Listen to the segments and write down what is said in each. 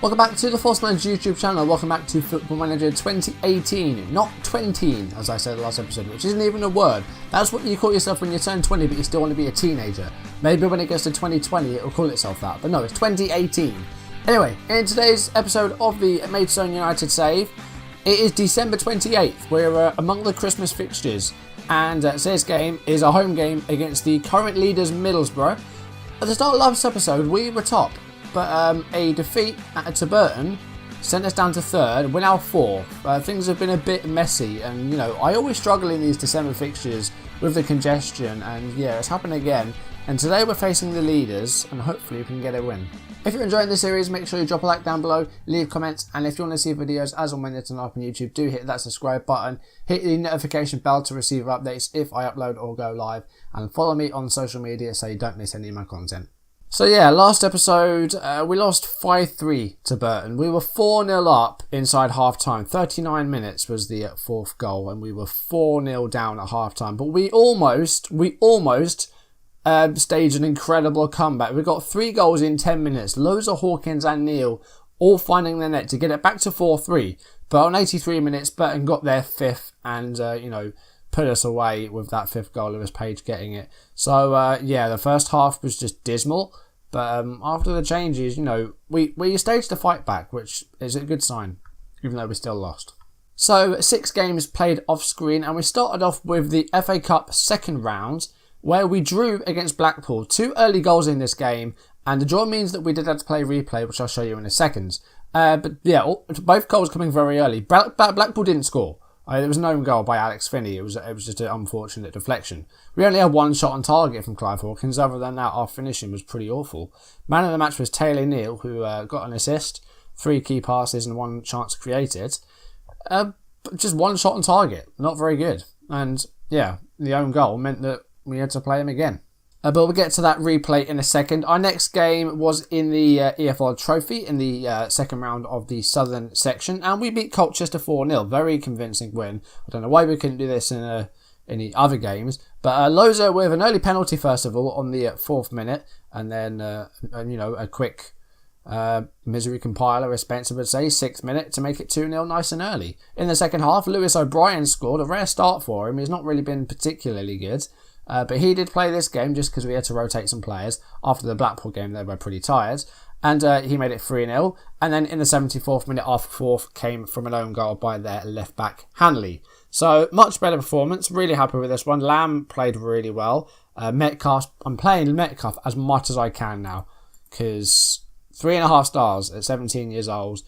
Welcome back to the Force Manager YouTube channel. Welcome back to Football Manager 2018. Not 20, as I said in the last episode, which isn't even a word. That's what you call yourself when you turn 20, but you still want to be a teenager. Maybe when it gets to 2020, it will call itself that. But no, it's 2018. Anyway, in today's episode of the Maidstone United save, it is December 28th. We're among the Christmas fixtures. And today's game is a home game against the current leaders Middlesbrough. At the start of last episode, we were top. But a defeat to Burton sent us down to third. We're now fourth. Things have been a bit messy, and you know I always struggle in these December fixtures with the congestion, and yeah, it's happened again. And today we're facing the leaders, and hopefully we can get a win. If you're enjoying this series, make sure you drop a like down below, leave comments, and if you want to see videos as and when they're turn up on YouTube, do hit that subscribe button, hit the notification bell to receive updates if I upload or go live, and follow me on social media so you don't miss any of my content. So yeah, last episode, we lost 5-3 to Burton. We were 4-0 up inside half-time. 39 minutes was the fourth goal, and we were 4-0 down at half-time. But we almost staged an incredible comeback. We got 3 goals in 10 minutes. Loads of Hawkins and Neil all finding their net to get it back to 4-3. But on 83 minutes, Burton got their 5th and, put us away with that 5th goal. It was Page getting it. So, yeah, the first half was just dismal. But after the changes, we staged a fight back, which is a good sign, even though we still lost. So, 6 games played off screen, and we started off with the FA Cup second round, where we drew against Blackpool. 2 early goals in this game, and the draw means that we did have to play replay, which I'll show you in a second. But yeah, both goals coming very early. Blackpool didn't score. There was no goal by Alex Finney. It was just an unfortunate deflection. We only had 1 shot on target from Clive Hawkins. Other than that, our finishing was pretty awful. Man of the match was Taylor Neal, who got an assist, 3 key passes and 1 chance created. Just 1 shot on target. Not very good. And yeah, the own goal meant that we had to play him again. But we'll get to that replay in a second. Our next game was in the EFL Trophy in the second round of the Southern section, and we beat Colchester 4-0. Very convincing win. I don't know why we couldn't do this in the other games, but Loza with an early penalty first of all on the 4th minute, and then a quick misery compiler, as Spencer would say, 6th minute to make it 2-0 nice and early. In the second half, Lewis O'Brien scored. A rare start for him. He's not really been particularly good. But he did play this game just because we had to rotate some players. After the Blackpool game, they were pretty tired. And he made it 3-0. And then in the 74th minute, our 4th came from an own goal by their left-back, Hanley. So, much better performance. Really happy with this one. Lamb played really well. Metcalf, I'm playing Metcalf as much as I can now. Because 3.5 stars at 17 years old.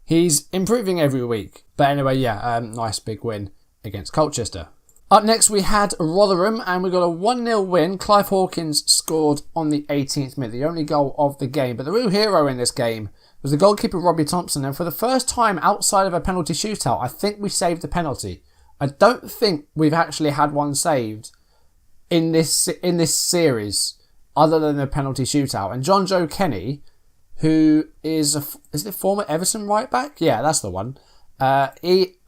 He's improving every week. But anyway, yeah, nice big win against Colchester. Up next we had Rotherham, and we got a 1-0 win. Clive Hawkins scored on the 18th minute, the only goal of the game. But the real hero in this game was the goalkeeper Robbie Thompson, and for the first time outside of a penalty shootout, I think we saved the penalty. I don't think we've actually had one saved in this series other than the penalty shootout. And John Joe Kenny, who is the former Everton right back? Yeah, that's the one. I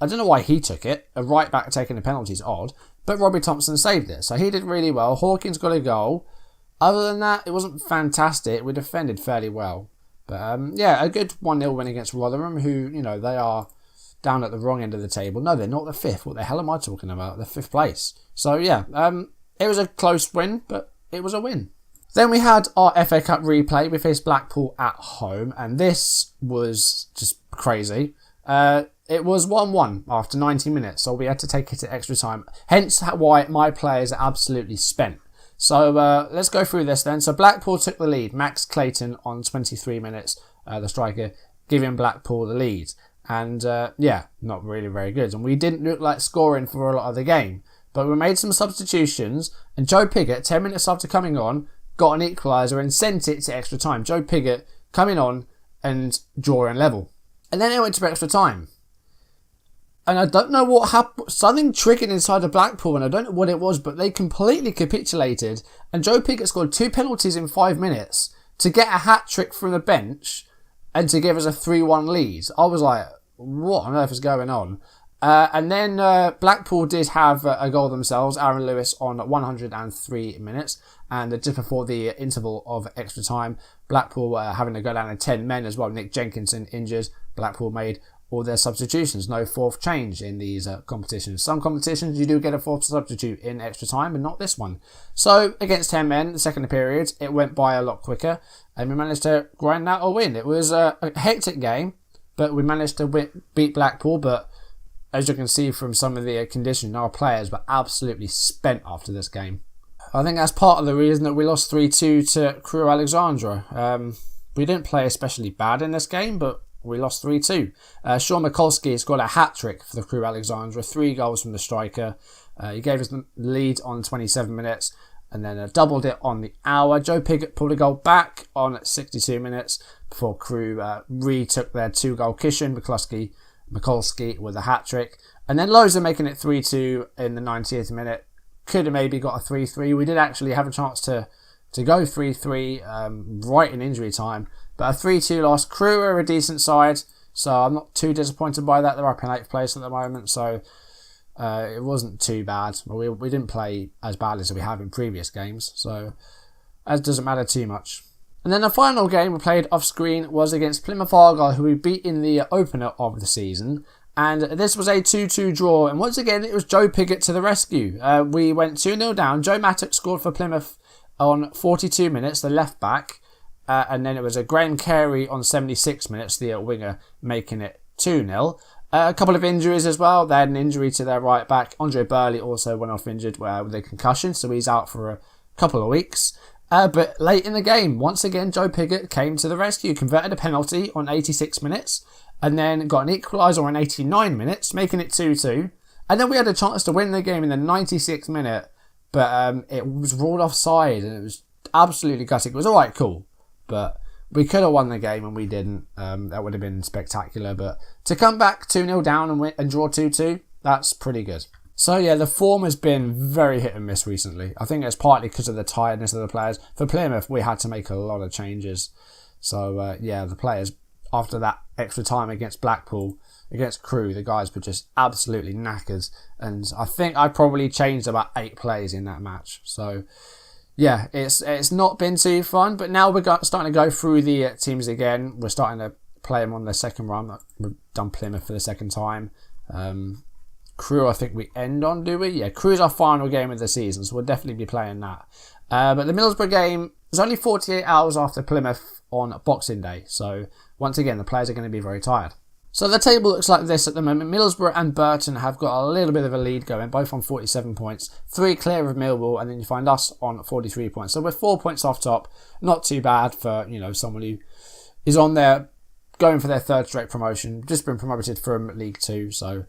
don't know why he took it. A right back taking a penalty is odd, but Robbie Thompson saved it, so he did really well. Hawkins got a goal. Other than that, it wasn't fantastic. We defended fairly well, but yeah, a good 1-0 win against Rotherham, who they are down at the wrong end of the table. No, they're not the 5th. What the hell am I talking about? They're 5th place. So yeah, it was a close win, but it was a win. Then we had our FA Cup replay. We faced Blackpool at home, and this was just crazy. It was 1-1 after 90 minutes, so we had to take it to extra time. Hence why my players are absolutely spent. So let's go through this then. So Blackpool took the lead. Max Clayton on 23 minutes, the striker, giving Blackpool the lead. And yeah, not really very good. And we didn't look like scoring for a lot of the game. But we made some substitutions, and Joe Pigott, 10 minutes after coming on, got an equaliser and sent it to extra time. Joe Pigott coming on and drawing level. And then it went to extra time. And I don't know what happened. Something triggered inside of Blackpool, and I don't know what it was, but they completely capitulated. And Joe Pigott scored 2 penalties in 5 minutes to get a hat-trick from the bench and to give us a 3-1 lead. I was like, what on earth is going on? And then Blackpool did have a goal themselves, Aaron Lewis on 103 minutes. And just before the interval of extra time, Blackpool having to go down to 10 men as well. Nick Jenkinson injured. Blackpool made all their substitutions. No fourth change in these competitions. Some competitions you do get a fourth substitute in extra time, but not this one. So against 10 men, the second period, it went by a lot quicker. And we managed to grind out a win. It was a hectic game, but we managed to beat Blackpool. But as you can see from some of the conditions, our players were absolutely spent after this game. I think that's part of the reason that we lost 3-2 to Crewe Alexandra. We didn't play especially bad in this game, but we lost 3-2. Sean Mikulski has got a hat-trick for the Crewe Alexandra, 3 goals from the striker. He gave us the lead on 27 minutes and then doubled it on the hour. Joe Pigott pulled a goal back on 62 minutes before Crewe retook their 2-goal cushion. Mikulski with a hat-trick. And then Loza making it 3-2 in the 90th minute. Could have maybe got a 3-3. We did actually have a chance to go 3-3 right in injury time. But a 3-2 loss. Crewe are a decent side, so I'm not too disappointed by that. They're up in 8th place at the moment, so it wasn't too bad. We didn't play as bad as we have in previous games, so it doesn't matter too much. And then the final game we played off screen was against Plymouth Argyle, who we beat in the opener of the season. And this was a 2-2 draw. And once again, it was Joe Pigott to the rescue. We went 2-0 down. Joe Mattock scored for Plymouth on 42 minutes, the left back. And then it was a Graham Carey on 76 minutes, the winger, making it 2-0. A couple of injuries as well. They had an injury to their right back. Andre Burley also went off injured with a concussion, so he's out for a couple of weeks. But late in the game, once again, Joe Pigott came to the rescue, converted a penalty on 86 minutes, and then got an equaliser on 89 minutes, making it 2-2. And then we had a chance to win the game in the 96th minute, but it was ruled offside, and it was absolutely gutting. It was alright, cool, but we could have won the game and we didn't. That would have been spectacular, but to come back 2-0 down and draw 2-2, that's pretty good. So yeah, the form has been very hit and miss recently. I think it's partly because of the tiredness of the players. For Plymouth, we had to make a lot of changes. So yeah, the players, after that extra time against Blackpool, against Crewe, the guys were just absolutely knackered. And I think I probably changed about 8 plays in that match. So yeah, it's not been too fun. But now we're starting to go through the teams again. We're starting to play them on the second run. We've done Plymouth for the second time. Crewe, I think we end on, do we? Yeah, Crewe's our final game of the season, so we'll definitely be playing that. But the Middlesbrough game is only 48 hours after Plymouth on Boxing Day, so once again, the players are going to be very tired. So the table looks like this at the moment. Middlesbrough and Burton have got a little bit of a lead going, both on 47 points, 3 clear of Millwall, and then you find us on 43 points. So we're 4 points off top, not too bad for someone who is on there going for their 3rd straight promotion, just been promoted from League 2, so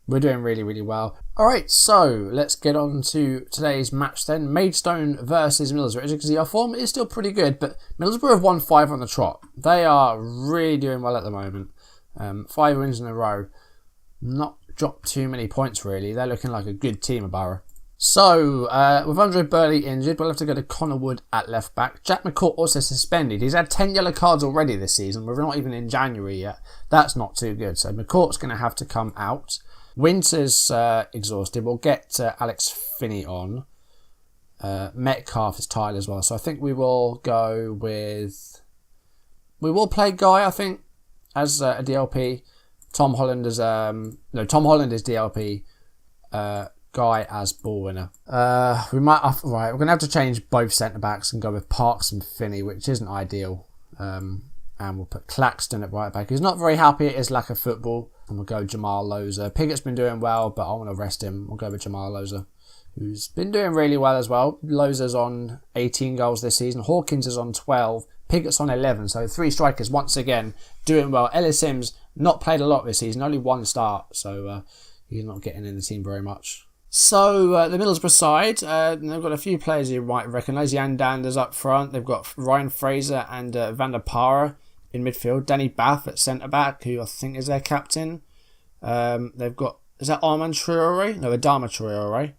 we're doing really, really well. Alright, so let's get on to today's match then. Maidstone versus Middlesbrough. As you can see, our form is still pretty good, but Middlesbrough have won 5 on the trot. They are really doing well at the moment. 5 wins in a row. Not dropped too many points, really. They're looking like a good team of Borough. So, with Andre Burley injured, we'll have to go to Connor Wood at left back. Jack McCourt also suspended. He's had 10 yellow cards already this season. We're not even in January yet. That's not too good. So McCourt's going to have to come out. Winter's exhausted. We'll get Alex Finney on. Metcalf is tired as well. So I think we will go with... We will play Guy, I think, as a DLP. Tom Holland as... Tom Holland is DLP. Guy as ball winner. We're going to have to change both centre-backs and go with Parks and Finney, which isn't ideal. And we'll put Claxton at right back. He's not very happy at his lack of football. And we'll go Jamal Loza. Pigott's been doing well, but I want to rest him. We'll go with Jamal Loza, who's been doing really well as well. Loza's on 18 goals this season. Hawkins is on 12. Pigott's on 11. So 3 strikers once again doing well. Ellis Sims not played a lot this season. Only 1 start. So he's not getting in the team very much. So the Middlesbrough side, they've got a few players you might recognise. Jan Danders up front. They've got Ryan Fraser and Van der Para in midfield. Danny Bath at centre-back, who I think is their captain. They've got, is that Armand Traore? No, Adama Traore.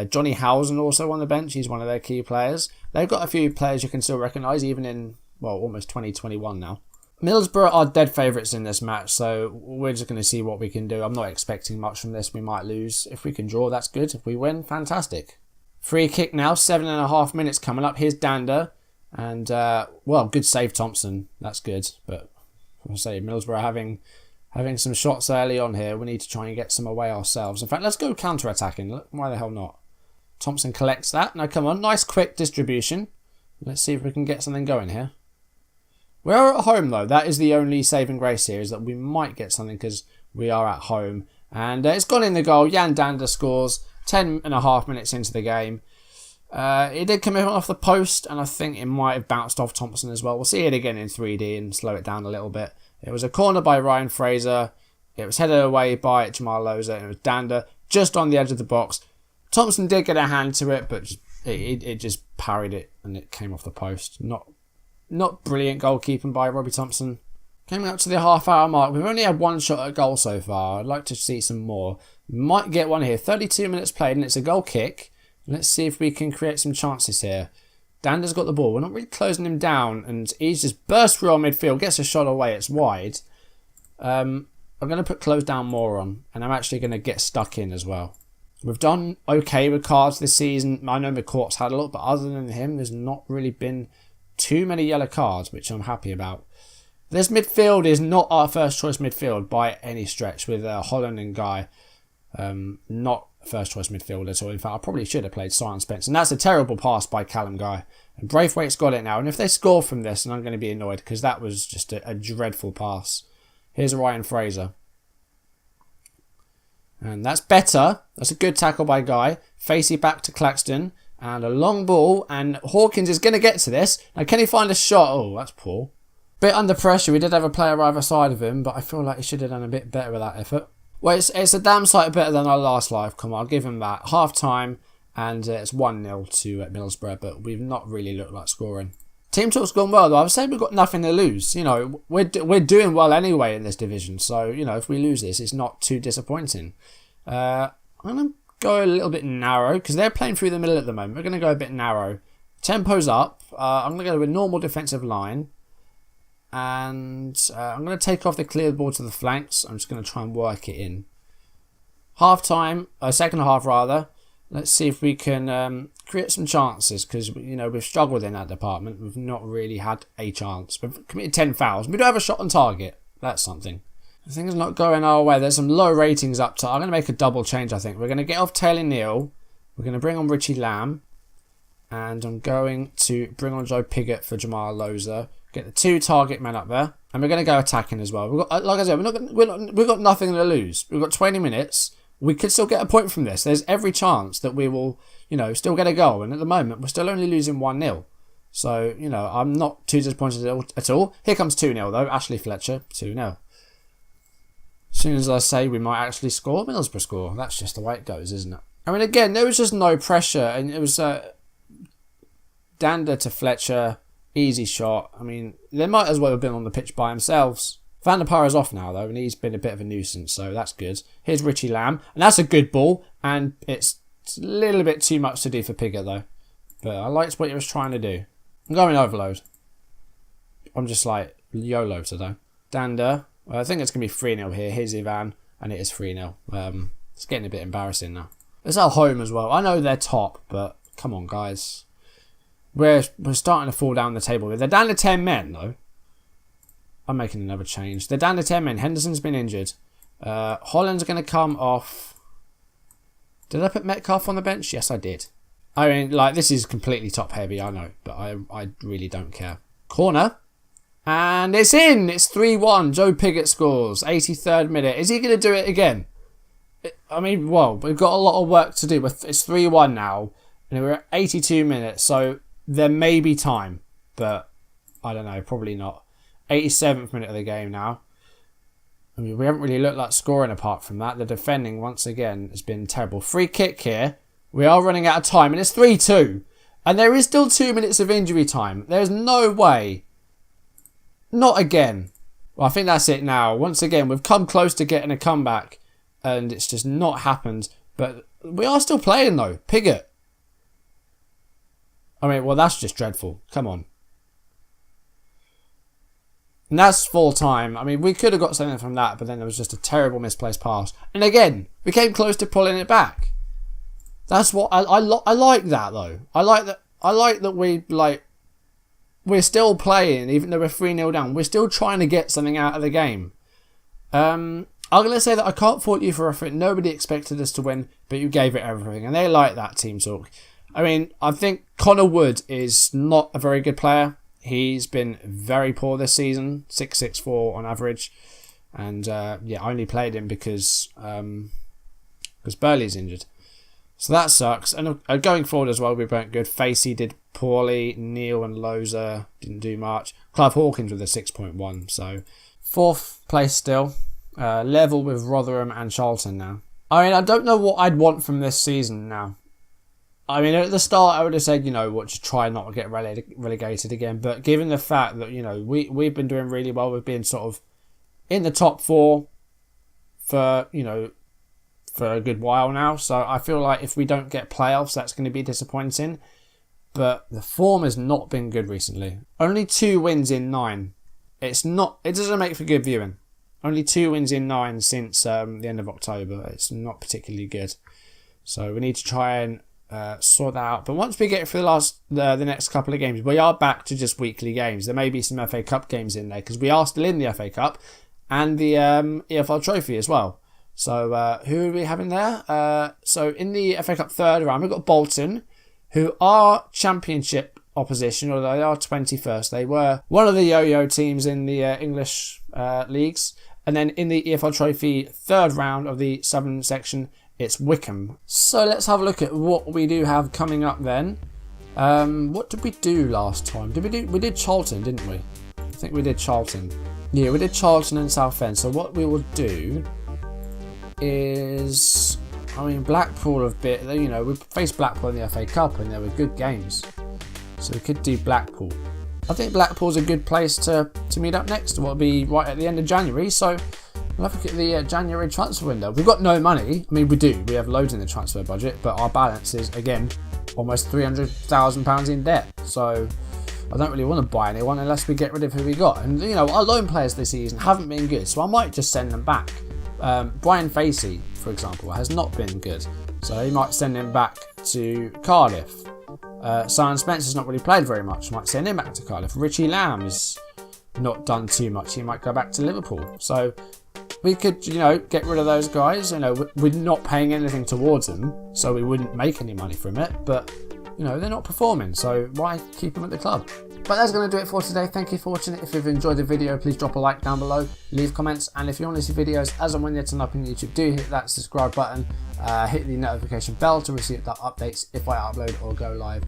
Johnny Housen also on the bench. He's one of their key players. They've got a few players you can still recognise, even in, almost 2021 now. Middlesbrough are dead favourites in this match, so we're just going to see what we can do. I'm not expecting much from this. We might lose. If we can draw, that's good. If we win, fantastic. Free kick now, 7.5 minutes coming up. Here's Dander. And, well, good save, Thompson. That's good. But, I say, Middlesbrough having some shots early on here. We need to try and get some away ourselves. In fact, let's go counter-attacking. Why the hell not? Thompson collects that. Now, come on. Nice quick distribution. Let's see if we can get something going here. We're at home, though. That is the only saving grace here, is that we might get something because we are at home. And it's gone in the goal. Jan Dander scores 10.5 minutes into the game. It did come in off the post, and I think it might have bounced off Thompson as well. We'll see it again in 3D and slow it down a little bit. It was a corner by Ryan Fraser. It was headed away by Jamal Loza, and it was Dander just on the edge of the box. Thompson did get a hand to it, but it just parried it, and it came off the post. Not brilliant goalkeeping by Robbie Thompson. Coming up to the half-hour mark, we've only had one shot at goal so far. I'd like to see some more. We might get one here. 32 minutes played, and it's a goal kick. Let's see if we can create some chances here. Dander's got the ball. We're not really closing him down, and he's just burst through our midfield, gets a shot away. It's wide. I'm going to put close down more on, and I'm actually going to get stuck in as well. We've done okay with cards this season. I know McCourt's had a lot, but other than him, there's not really been too many yellow cards, which I'm happy about. This midfield is not our first choice midfield by any stretch, with Holland and Guy. Not first choice midfield at all. In fact, I probably should have played Simon Spence. And that's a terrible pass by Callum Guy. And Braithwaite's got it now. And if they score from this, then I'm going to be annoyed, because that was just a dreadful pass. Here's Ryan Fraser. And that's better. That's a good tackle by Guy. Facey back to Claxton. And a long ball. And Hawkins is going to get to this. Now, can he find a shot? Oh, that's poor. Bit under pressure. We did have a player either side of him, but I feel like he should have done a bit better with that effort. Well, it's a damn sight better than our last live. Come on, I'll give him that. Half time, and it's 1-0 to Middlesbrough, but we've not really looked like scoring. Team talk's gone well, though. I would say we've got nothing to lose. You know, we're doing well anyway in this division, so, you know, if we lose this, it's not too disappointing. I'm going to go a little bit narrow, because they're playing through the middle at the moment. We're going to go a bit narrow. Tempo's up. I'm going to go with normal defensive line. And I'm going to take off the cleared ball to the flanks. I'm just going to try and work it in. Half time, second half rather. Let's see if we can create some chances, because, you know, we've struggled in that department. We've not really had a chance. We've committed 10 fouls. We do have a shot on target. That's something. The thing is not going our way. There's some low ratings up top. I'm going to make a double change, I think. We're going to get off Taylor Neal. We're going to bring on Richie Lamb. And I'm going to bring on Joe Pigott for Jamal Loza. Get the 2 target men up there. And we're going to go attacking as well. We've got, like I said, we've got nothing to lose. We've got 20 minutes. We could still get a point from this. There's every chance that we will, you know, still get a goal. And at the moment, we're still only losing 1-0. So, you know, I'm not too disappointed at all. Here comes 2-0 though. Ashley Fletcher, 2-0. As soon as I say we might actually score, Middlesbrough score. That's just the way it goes, isn't it? I mean, again, there was just no pressure. And it was Dander to Fletcher. Easy shot. I mean, they might as well have been on the pitch by themselves. Van der Par is off now, though, and he's been a bit of a nuisance, so that's good. Here's Richie Lamb, and that's a good ball, and it's a little bit too much to do for Pigott, though. But I liked what he was trying to do. I'm going overload. I'm just like YOLO today. Dander. Well, I think it's going to be 3-0 here. Here's Ivan, and it is 3-0. It's getting a bit embarrassing now. It's our home as well. I know they're top, but come on, guys. We're starting to fall down the table. They're down to 10 men, though. I'm making another change. They're down to 10 men. Henderson's been injured. Holland's going to come off. Did I put Metcalf on the bench? Yes, I did. I mean, like, this is completely top heavy, I know. But I really don't care. Corner. And it's in. It's 3-1. Joe Pigott scores. 83rd minute. Is he going to do it again? I mean, well, we've got a lot of work to do. It's 3-1 now. And we're at 82 minutes. So there may be time. But I don't know. Probably not. 87th minute of the game now. I mean, we haven't really looked like scoring apart from that. The defending, once again, has been terrible. Free kick here. We are running out of time. And it's 3-2. And there is still 2 minutes of injury time. There's no way. Not again. Well, I think that's it now. Once again, we've come close to getting a comeback. And it's just not happened. But we are still playing, though. Pigott. I mean, well, that's just dreadful. Come on. And that's full time. I mean, we could have got something from that, but then there was just a terrible misplaced pass. And again, we came close to pulling it back. That's what I like that though. I like that we're still playing, even though we're 3-0 down. We're still trying to get something out of the game. I'm going to say that I can't fault you for effort. Nobody expected us to win, but you gave it everything. And they like that team talk. I mean, I think Connor Wood is not a very good player. He's been very poor this season. 6.64 on average. And I only played him because Burley's injured. So that sucks. And going forward as well, we weren't good. Facey did poorly. Neil and Loza didn't do much. Clive Hawkins with a 6.1. So 4th place still. Level with Rotherham and Charlton now. I mean, I don't know what I'd want from this season now. I mean, at the start, I would have said, just try not to get relegated again. But given the fact that, we've been doing really well, we've been sort of in the top 4 for a good while now. So I feel like if we don't get playoffs, that's going to be disappointing. But the form has not been good recently. Only 2 wins in 9. It doesn't make for good viewing. Only 2 wins in 9 since the end of October. It's not particularly good. So we need to try and sort that out. But once we get through the next couple of games, we are back to just weekly games. There may be some FA Cup games in there because we are still in the FA Cup and the EFL Trophy as well. So who are we having there? So in the FA Cup 3rd round, we've got Bolton, who are Championship opposition, although they are 21st. They were one of the yo-yo teams in the English leagues. And then in the EFL Trophy 3rd round of the Southern section, it's Wickham. So let's have a look at what we do have coming up then. What did we do last time? We did Charlton, didn't we? I think we did Charlton. Yeah, we did Charlton and Southend. So what we will do is, Blackpool have been, we faced Blackpool in the FA Cup and there were good games. So we could do Blackpool. I think Blackpool's a good place to meet up next. We'll be right at the end of January. So we'll have a look at the January transfer window. We've got no money. I mean, we do. We have loads in the transfer budget, but our balance is, again, almost £300,000 in debt. So I don't really want to buy anyone unless we get rid of who we got. And, our loan players this season haven't been good, so I might just send them back. Brian Facey, for example, has not been good. So he might send him back to Cardiff. Simon Spencer's not really played very much. Might send him back to Cardiff. Richie Lamb has not done too much. He might go back to Liverpool. So we could, get rid of those guys. We're not paying anything towards them, so we wouldn't make any money from it. But, they're not performing, so why keep them at the club? But that's going to do it for today. Thank you for watching it. If you've enjoyed the video, please drop a like down below, leave comments, and if you want to see videos as and when they're turned up on YouTube, do hit that subscribe button, hit the notification bell to receive that updates if I upload or go live.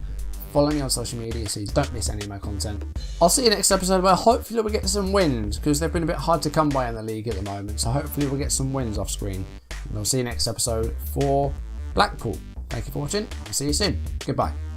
Follow me on social media so you don't miss any of my content. I'll see you next episode where hopefully we'll get some wins, because they've been a bit hard to come by in the league at the moment, so hopefully we'll get some wins off screen. And I'll see you next episode for Blackpool. Thank you for watching. I'll see you soon. Goodbye.